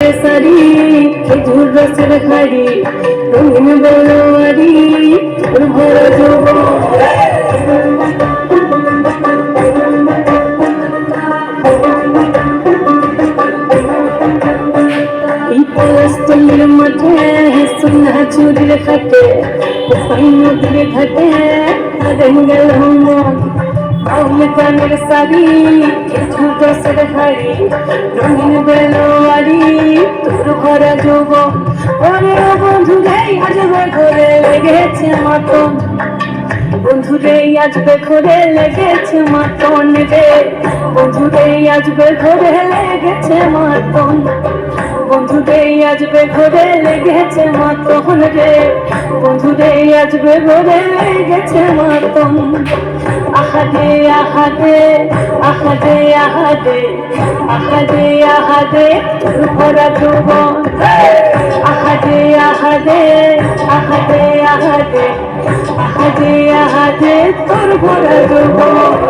সারি খেজুর রসের খাড়ি রঙিন বলোয়ারি তোর ভরা যৌবন এই পলাশতলির মাঠে সোনা চুরির খাটে কোপাই নদীর ঘাটে হারেন গেল মন বাউল গানের সারি খেজুর রসের খাড়ি রঙিন বেলোয়ারি তোর ভরা যৌবন ওরে ও বন্ধু রে আজবে ঘরে লেগেছে মাতন বন্ধু রে আজবে ঘরে লেগেছে মাতন রে বন্ধু রে আজবে ঘরে লেগেছে মাতন বন্ধু রে আজবে ঘরে লেগেছে মাতন রে বন্ধু রে আজবে ঘরে লেগেছে মাতন আহাদে আহাদে আহাদে আহাদে আহাদে আহাদে তোর ভরা যৌবন আহাদে আহাদে আহাদে আহাদে আহাদে আহাদে তোর ভরা যৌবন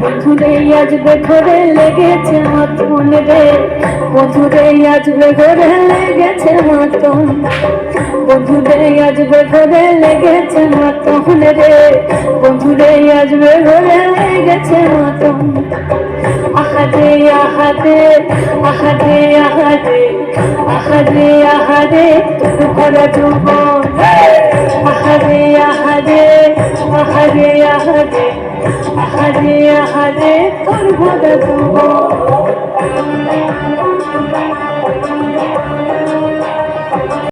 বন্ধু রে আজবে ঘরে লেগেছে মাতন রে বন্ধু রে আজবে ঘরে লেগেছে মাতন বন্ধু রে আজবে ঘরে লেগেছে মাতন রে বন্ধু রে আজবে ঘরে লেগেছে মাতন আহাদে আহাদে আহাদে আহাদে আহাদে আহাদে তোর ভরা যৌবন আহাদে আহাদে আহাদে আহাদে আহাদে আহাদে তোর ভরা যৌবন